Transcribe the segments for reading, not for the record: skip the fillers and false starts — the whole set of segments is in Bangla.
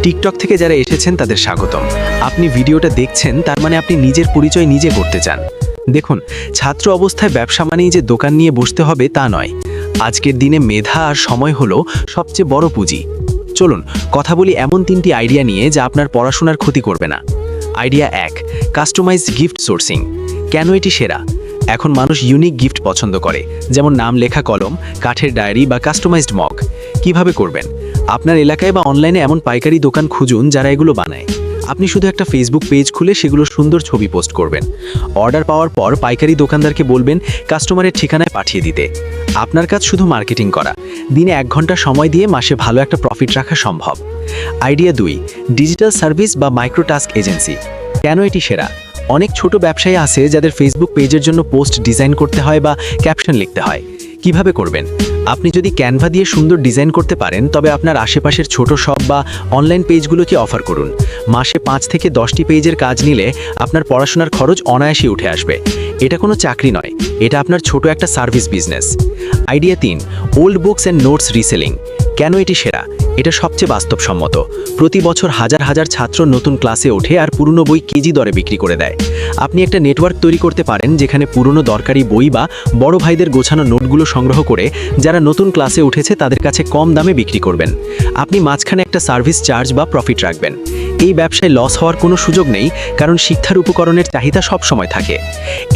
টিকটক থেকে যারা এসেছেন তাদের স্বাগতম। আপনি ভিডিওটা দেখছেন, তার মানে আপনি নিজের পরিচয় নিজে করতে চান। দেখুন, ছাত্র অবস্থায় ব্যবসা মানেই যে দোকান নিয়ে বসতে হবে তা নয়। আজকের দিনে মেধা আর সময় হলো সবচেয়ে বড় পুঁজি। চলুন কথা বলি এমন 3টি আইডিয়া নিয়ে যা আপনার পড়াশোনার ক্ষতি করবে না। Idea 1, customised gift sourcing. কেন এটি সেরা? এখন মানুষ ইউনিক গিফট পছন্দ করে, যেমন নাম লেখা কলম, কাঠের ডায়েরি বা কাস্টমাইজড মগ। কিভাবে করবেন? আপনার এলাকায় বা অনলাইনে এমন পাইকারি দোকান খুঁজুন যারা এগুলো বানায়। আপনি শুধু একটা ফেসবুক পেজ খুলে সেগুলো সুন্দর ছবি পোস্ট করবেন। অর্ডার পাওয়ার পর পাইকারি দোকানদারকে বলবেন কাস্টমারের ঠিকানায় পাঠিয়ে দিতে। আপনার কাজ শুধু মার্কেটিং করা। দিনে 1 ঘন্টা সময় দিয়ে মাসে ভালো একটা প্রফিট রাখা সম্ভব। আইডিয়া 2, ডিজিটাল সার্ভিস বা মাইক্রোটাস্ক এজেন্সি। কেন এটি সেরা? অনেক ছোট ব্যবসায়ী আছে যাদের ফেসবুক পেজের জন্য পোস্ট ডিজাইন করতে হয় বা ক্যাপশন লিখতে হয়। কিভাবে করবেন? আপনি যদি ক্যানভা দিয়ে সুন্দর ডিজাইন করতে পারেন, তবে আপনার আশেপাশের ছোট শপ বা অনলাইন পেজগুলোকে অফার করুন। মাসে 5 থেকে 10টি পেজের কাজ নিলে আপনার পড়াশোনার খরচ অনায়াসে উঠে আসবে। এটা কোনো চাকরি নয়, এটা আপনার ছোট একটা service business. Idea 3, old books and notes reselling. কেন এটি সেরা? এটা সবচেয়ে বাস্তবসম্মত। প্রতি বছর হাজার হাজার ছাত্র নতুন ক্লাসে ওঠে আর পুরনো বই কেজি দরে বিক্রি করে দেয়। আপনি একটা নেটওয়ার্ক তৈরি করতে পারেন যেখানে পুরনো দরকারি বই বা বড় ভাইদের গোছানো নোটগুলো সংগ্রহ করে যারা নতুন ক্লাসে উঠেছে তাদের কাছে কম দামে বিক্রি করবেন। আপনি মাঝখানে একটা সার্ভিস চার্জ বা প্রফিট রাখবেন। এই ব্যবসায় লস হওয়ার কোনো সুযোগ নেই, কারণ শিক্ষার উপকরণের চাহিদা সব সময় থাকে।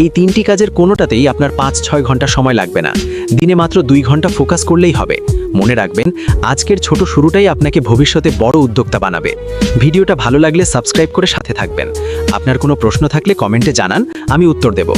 এই 3টি কাজের কোনোটাতেই আপনার 5-6 ঘন্টা সময় লাগবে না। দিনে মাত্র 2 ঘন্টা ফোকাস করলেই হবে। মনে রাখবেন, আজকের ছোট শুরুটাই আপনাকে ভবিষ্যতে বড় উদ্যোক্তা বানাবে। ভিডিওটা ভালো লাগলে সাবস্ক্রাইব করে সাথে থাকবেন। আপনার কোনো প্রশ্ন থাকলে কমেন্টে জানান, আমি উত্তর দেব।